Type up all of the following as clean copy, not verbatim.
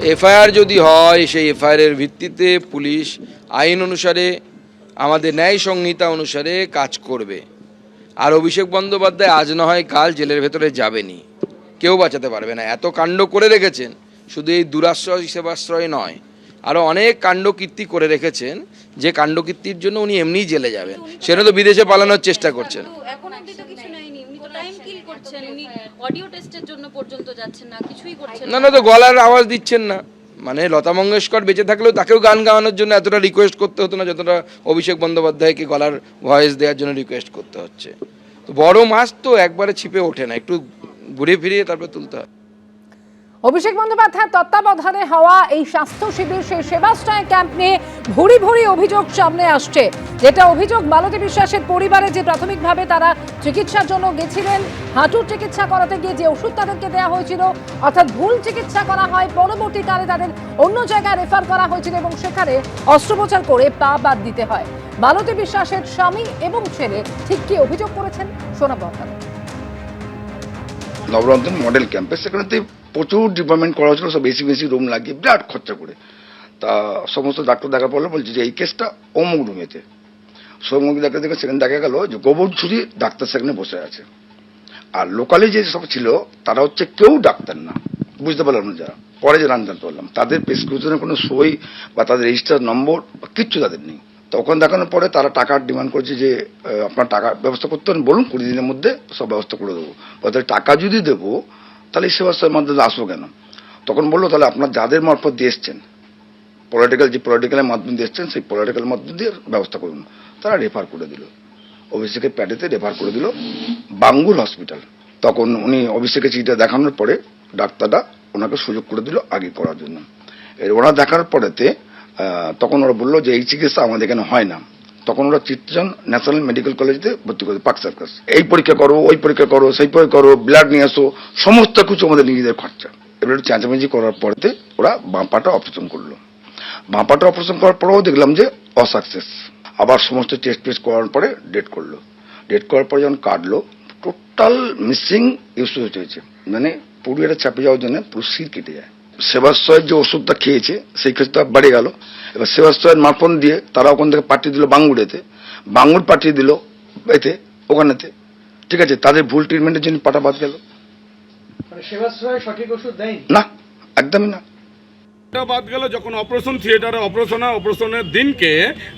FIR যদি হয় সেই এফআইআরের ভিত্তিতে পুলিশ আইন অনুসারে আমাদের ন্যায় সংহিতা অনুসারে কাজ করবে। আর অভিষেক বন্দ্যোপাধ্যায় আজ না হয় কাল জেলের ভেতরে যাবেনি, কেউ বাঁচাতে পারবে না। এত কাণ্ড করে রেখেছেন, শুধু এই দুরাশ্রয় সেবাশ্রয় নয়, আরও অনেক কাণ্ডকীর্তি করে রেখেছেন, যে কাণ্ডকীর্তির জন্য উনি এমনিই জেলে যাবেন। সেটা তো বিদেশে পালানোর চেষ্টা করছেন। না না, তো গলার আওয়াজ দিচ্ছেন না। মানে লতা মঙ্গেশকর বেঁচে থাকলেও তাকেও গান গাওয়ানোর জন্য এতটা রিকোয়েস্ট করতে হতো না, যতটা অভিষেক বন্দ্যোপাধ্যায়কে গলার ভয়েস দেওয়ার জন্য রিকোয়েস্ট করতে হচ্ছে। তো বড় মাছ তো একবারে ছিপে ওঠে না, একটু ঘুরে ফিরিয়ে তারপর তুলতে হয়। অভিষেক বন্দ্যোপাধ্যায়ের তত্ত্বাবধানে হওয়া এই স্বাস্থ্য শিবির সেই সেবাশ্রয় ক্যাম্প নিয়ে ভুরি ভুরি অভিযোগ সামনে আসছে। যেটা অভিযোগ, মালতী বিশ্বাসের পরিবারে যে প্রাথমিকভাবে তারা চিকিৎসার জন্য গেছিলেন, হাঁটুর চিকিৎসা করাতে গিয়ে যে ওষুধ তাদেরকে দেওয়া হয়েছিল, অর্থাৎ ভুল চিকিৎসা করা হয়, পরবর্তীকালে তাদের অন্য জায়গায় রেফার করা হয়েছিল এবং সেখানে অস্ত্রোপচার করে পা বাদ দিতে হয়। মালতী বিশ্বাসের স্বামী এবং ছেলে ঠিক কি অভিযোগ করেছেন শোনাবো আপনাদের। নবরত্ন মডেল ক্যাম্পে সেখানে প্রচুর ডিপার্টমেন্ট করা হয়েছিল, সব বেশি বেশি রুম লাগিয়ে বিরাট খরচা করে। তা সমস্ত ডাক্তার দেখা পড়লো, বলছে যে এই কেসটা অমুক রুমেতে। সৌমুখ ডাক্তার দেখে সেখানে দেখা গেল যে গোবর ছুরি ডাক্তার সেখানে বসে আছে। আর লোকালি যে সব ছিল তারা হচ্ছে কেউ ডাক্তার না, বুঝতে পারলাম না। যারা পরে যে জানতে পারলাম তাদের প্রেসক্রিপশনের কোনো সই বা তাদের রেজিস্টার নম্বর বা কিচ্ছু তাদের নেই। তখন দেখানোর পরে তারা টাকার ডিমান্ড করছে যে আপনার টাকার ব্যবস্থা করতে পারেন, বলুন 20 দিনের মধ্যে সব ব্যবস্থা করে দেবো। তাদের টাকা যদি দেবো তাহলে সেবাশ্রয়ের মাধ্যমে আসবো কেন? তখন বললো তাহলে আপনার যাদের মারফত দিয়ে এসছেন, পলিটিক্যালের মাধ্যমে দিয়ে এসছেন, সেই পলিটিক্যাল মাধ্যম দিয়ে ব্যবস্থা করুন। তারা রেফার করে দিল, অভিষেকের প্যাডেতে রেফার করে দিল বাঙ্গুর হসপিটাল। তখন উনি অভিষেকের চিঠিটা দেখানোর পরে ডাক্তাররা ওনাকে সুযোগ করে দিল আগে করার জন্য। ওরা দেখার পরেতে তখন ওরা বললো যে এই চিকিৎসা আমাদের এখানে হয় না। তখন ওরা চিত্তজন ন্যাশনাল মেডিকেল কলেজে ভর্তি করে পার্ক সার্কাস, এই পরীক্ষা করো, ওই পরীক্ষা করো, সেই পরীক্ষা করো, ব্লাড নিয়ে আসো, সমস্ত কিছু আমাদের নিজেদের খরচা। এবার চেঁচামেচি করার পরেতে ওরা বাঁপাটা অপারেশন করলো। বাঁপাটা অপারেশন করার পরেও দেখলাম যে অসাকসেস। আবার সমস্ত টেস্ট ফেস্ট করার পরে ডেট করলো। ডেট করার পরে যখন কাটলো, টোটাল মিসিং ইউজ হয়েছে, মানে পুরো এটা চাপে যাওয়ার জন্য পুরো শির কেটে যায়। সেবাশ্রয়ের যে ওষুধটা খেয়েছে সেই ক্ষেত্রে বেড়ে গেল। এবার সেবাশ্রয়ের মারফত দিয়ে তারা ওখান থেকে পাঠিয়ে দিল বাঙ্গুরেতে, বাঙ্গুর পাঠিয়ে দিল এতে ওখানেতে। ঠিক আছে, তাদের ভুল ট্রিটমেন্টের জন্য পাটা বাদ গেল। সেবাশ্রয় সঠিক ওষুধ দেয় না, একদমই না। বাদ গেল যখন অপারেশন থিয়েটারে অপারেশনের দিনকে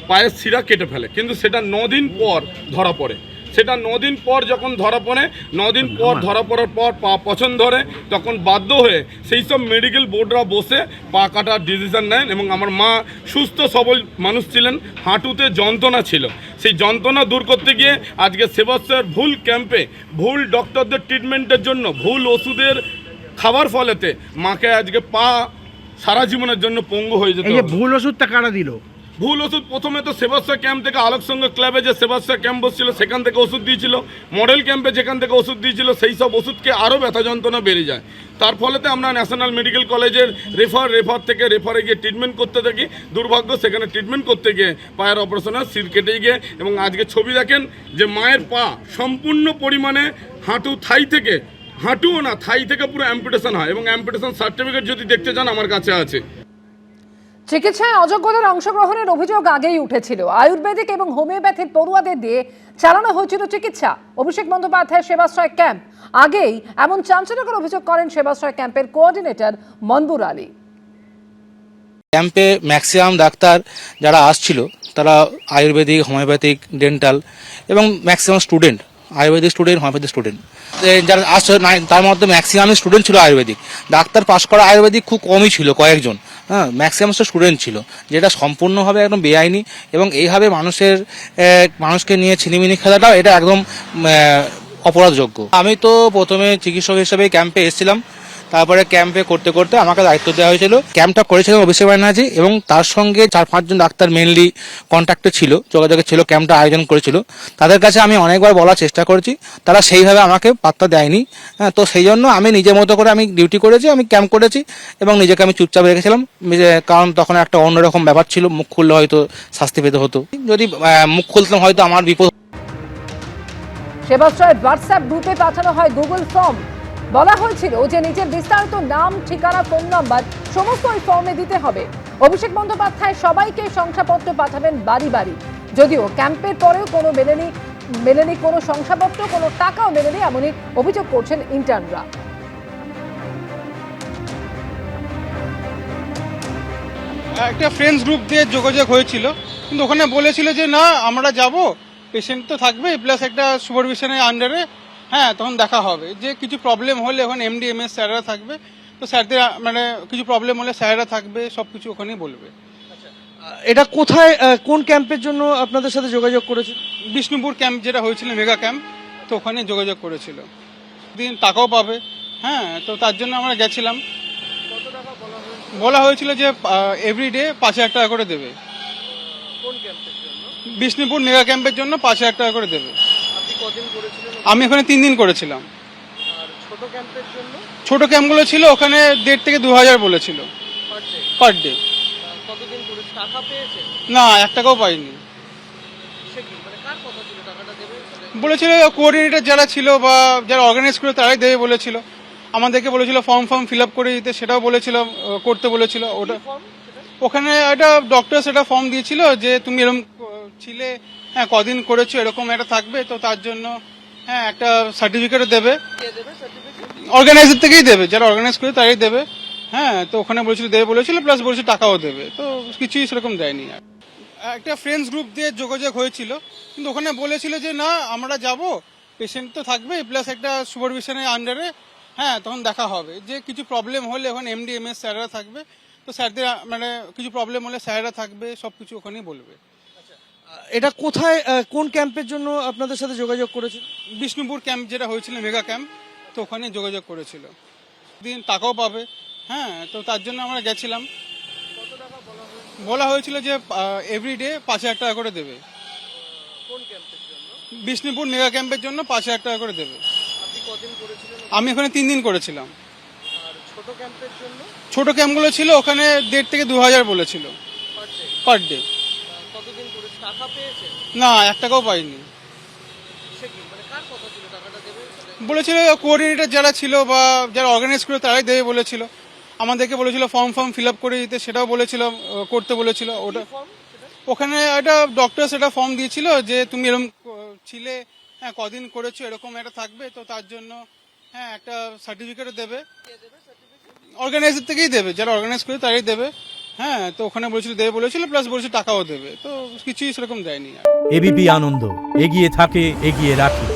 পায়ের শিরা কেটে ফেলে, কিন্তু সেটা 9 দিন পর ধরা পড়ে। সেটা 9 দিন পর যখন ধরা পড়ে, 9 দিন পর ধরা পড়ার পর পা পছন্দ ধরে, তখন বাধ্য হয়ে সেই সব মেডিকেল বোর্ডরা বসে পা কাটার ডিসিশন নেন। এবং আমার মা সুস্থ সবল মানুষ ছিলেন, হাঁটুতে যন্ত্রণা ছিল, সেই যন্ত্রণা দূর করতে গিয়ে আজকে সেবাশ্রয়ের ভুল ক্যাম্পে ভুল ডক্টরদের ট্রিটমেন্টের জন্য ভুল ওষুধের খাবার ফলেতে মাকে আজকে পা সারা জীবনের জন্য পঙ্গু হয়ে যেত। ভুল ওষুধটা কারা দিল? ভুল ওষুধ প্রথমে তো সেবাশ্রয় ক্যাম্প থেকে আলোক সংঘ ক্লাবে যে সেবাশ্রয় ক্যাম্প বসছিল সেখান থেকে ওষুধ দিয়েছিল, মডেল ক্যাম্পে যেখান থেকে ওষুধ দিয়েছিল সেই সব ওষুধকে আরও ব্যথা যন্ত্রণা বেড়ে যায়। তার ফলেতে আমরা ন্যাশনাল মেডিকেল কলেজের রেফারে গিয়ে ট্রিটমেন্ট করতে থাকি। দুর্ভাগ্য, সেখানে ট্রিটমেন্ট করতে গিয়ে পায়ের অপারেশনে শির কেটে গিয়ে, এবং আজকে ছবি দেখেন যে মায়ের পা সম্পূর্ণ পরিমাণে হাঁটুও না থাই থেকে পুরো অ্যাম্পুটেশন হয়, এবং অ্যাম্পুটেশন সার্টিফিকেট যদি দেখতে চান আমার কাছে আছে। চিকিৎসায় অযোগ্যদের অংশগ্রহণের অভিযোগ আগেই উঠেছিল। আয়ুর্বেদিক এবং হোমিওপ্যাথির পড়ুয়াদের দিয়ে চালানো হয়েছিল চিকিৎসা। অভিষেক বন্দ্যোপাধ্যায়ের সেবাশ্রয় ক্যাম্প আগেই এমন চাঞ্চল্যকর অভিযোগ করেন সেবাশ্রয় ক্যাম্পের কোঅর্ডিনেটর মনবুর আলী। ক্যাম্পে ম্যাক্সিমাম ডাক্তার যারা আসছিল তারা আয়ুর্বেদিক, হোমিওপ্যাথিক, ডেন্টাল এবং maximum student, Ayurvedic student, homeopathic student যারা আসছে তার মধ্যে ম্যাক্সিমামই স্টুডেন্ট ছিল আয়ুর্বেদিক। ডাক্তার পাশ করা আয়ুর্বেদিক খুব কমই ছিল, কয়েকজন। হ্যাঁ, ম্যাক্সিমাম স্টুডেন্ট ছিল, যেটা সম্পূর্ণভাবে একদম বেআইনি। এবং এইভাবে মানুষকে নিয়ে ছিনিমিনি খেলাটাও এটা একদম অপরাধযোগ্য। আমি তো প্রথমে চিকিৎসক হিসেবে ক্যাম্পে এসেছিলাম, তারপরে ক্যাম্পে করতে করতে আমাকে দায়িত্ব দেওয়া হয়েছিল। ক্যাম্পটা করেছিলাম অভিষেক ব্যানার্জি, এবং তার সঙ্গে 4-5 জন ডাক্তার মেনলি কন্ট্যাক্টে ছিল, যোগাযোগে ছিল, ক্যাম্পটা আয়োজন করেছিল। তাদের কাছে আমি অনেকবার বলার চেষ্টা করেছি, তারা সেইভাবে আমাকে পাত্তা দেয়নি। হ্যাঁ, তো সেই জন্য আমি নিজের মতো করে আমি ডিউটি করেছি, আমি ক্যাম্প করেছি এবং নিজেকে আমি চুপচাপ রেখেছিলাম, কারণ তখন একটা অন্যরকম ব্যাপার ছিল। মুখ খুললে হয়তো শাস্তি পেতে হতো, যদি মুখ খুলতাম হয়তো আমার বিপদ। সেবাশ্রয়ের হোয়াটসঅ্যাপ গ্রুপে পাঠানো হয় গুগল ফর্ম। বলা হয়েছিল যে নিজের বিস্তারিত নাম, ঠিকানা, ফোন নাম্বার সমস্ত ওই ফর্মে দিতে হবে। অভিষেক বন্দ্যোপাধ্যায় সবাইকে শংসাপত্র পাঠাবেন বাড়ি বাড়ি। যদিও ক্যাম্পের পরেও কোনো মেলেনি কোনো শংসাপত্র, কোনো টাকাও মেলেনি, এমনই অভিযোগ করছেন ইন্টার্নরা। একটা ফ্রেন্ডস গ্রুপ দিয়ে যোগাযোগ হয়েছিল, কিন্তু ওখানে বলেছিল যে না আমরা যাব, পেশেন্ট তো থাকবে প্লাস একটা সুপারভিশনের আন্ডারে, হ্যাঁ তখন দেখা হবে। যে কিছু প্রবলেম হলে ওখানে এমডি এমএস স্যাররা থাকবে, তো স্যারদের মানে কিছু প্রবলেম হলে স্যাররা থাকবে, সব কিছু ওখানেই বলবে। এটা কোথায়, কোন ক্যাম্পের জন্য আপনাদের সাথে যোগাযোগ করেছিল? বিষ্ণুপুর ক্যাম্প যেটা হয়েছিল, মেগা ক্যাম্প, তো ওখানে যোগাযোগ করেছিল। দিন টাকাও পাবে, হ্যাঁ তো তার জন্য আমরা গেছিলাম। বলা হয়েছিল যে এভরিডে 5,000 টাকা করে দেবে। বিষ্ণুপুর মেগা ক্যাম্পের জন্য 5,000 টাকা করে দেবে। আমি ওখানে 3 দিন করেছিলাম। ছোট ক্যাম্পগুলো ছিল ওখানে 1,500 থেকে 2,000 বলেছিল পার ডে। না 1 টাকাও পাইনি। বলেছিল কোঅর্ডিনেটর যারা ছিল বা যারা অর্গানাইজ করে তারাই দেবে বলেছিল। আমাদেরকে বলেছিল ফর্ম ফিল আপ করে দিতে, সেটাও বলেছিল, করতে বলেছিল। ওটা ওখানে একটা ডক্টর সেটা ফর্ম দিয়েছিল যে তুমি এরকম ছিলে, হ্যাঁ কদিন করেছো, এরকম একটা থাকবে, তো তার জন্য হ্যাঁ একটা সার্টিফিকেটও দেবে। অর্গানাইজার থেকেই দেবে, যারা অর্গানাইজ করে তারাই দেবে। হ্যাঁ তো ওখানে বলেছিল দেবে বলেছিল, প্লাস বলেছিল টাকাও দেবে, তো কিছুই সেরকম দেয়নি। আর একটা ফ্রেন্ডস গ্রুপ দিয়ে যোগাযোগ হয়েছিল, কিন্তু ওখানে বলেছিল যে না আমরা যাব, পেশেন্ট তো থাকবে প্লাস একটা সুপারভিশনের আন্ডারে, হ্যাঁ তখন দেখা হবে। যে কিছু প্রবলেম হলে ওখানে এমডি এমএস স্যাররা থাকবে, তো স্যারদের মানে কিছু প্রবলেম হলে স্যাররা থাকবে, সব কিছু ওখানেই বলবে। এটা কোথায়, কোন ক্যাম্পের জন্য আপনাদের সাথে যোগাযোগ করেছিল? বিষ্ণুপুর ক্যাম্প যেটা হয়েছিল, মেগা ক্যাম্প, তো ওখানে যোগাযোগ করেছিল। দিন টাকাও পাবে, হ্যাঁ তো তার জন্য আমরা গেছিলাম। বলা হয়েছিল যে এভরিডে 5,000 টাকা করে দেবে। বিষ্ণুপুর মেগা ক্যাম্পের জন্য 5,000 টাকা করে দেবে। আমি ওখানে 3 দিন করেছিলাম। ছোট ক্যাম্পগুলো ছিল ওখানে 1,500 থেকে 2,000 বলেছিল পার ডে। না 1 টাকাও পাইনি। বলেছিল কোঅর্ডিনেটর যারা ছিল বা যারা অর্গানাইজ করে তারাই দেবে বলেছিল। আমাদেরকে বলেছিল ফর্ম ফিল আপ করে দিতে, সেটাও বলেছিল, করতে বলেছিল। ওটা ওখানে একটা ডক্টর সেটা ফর্ম দিয়েছিল যে তুমি এরকম ছিলে, হ্যাঁ কদিন করেছো, এরকম একটা থাকবে, তো তার জন্য হ্যাঁ একটা সার্টিফিকেটও দেবে। অর্গানাইজার থেকেই দেবে, যারা অর্গানাইজ করে তারাই দেবে। হ্যাঁ তো ওখানে বলেছিল দেবে বলেছিল, প্লাস বলেছিল টাকাও দেবে, তো কিছুই সেরকম দেয়নি। এবিপি আনন্দ, এগিয়ে থাকে, এগিয়ে রাখে।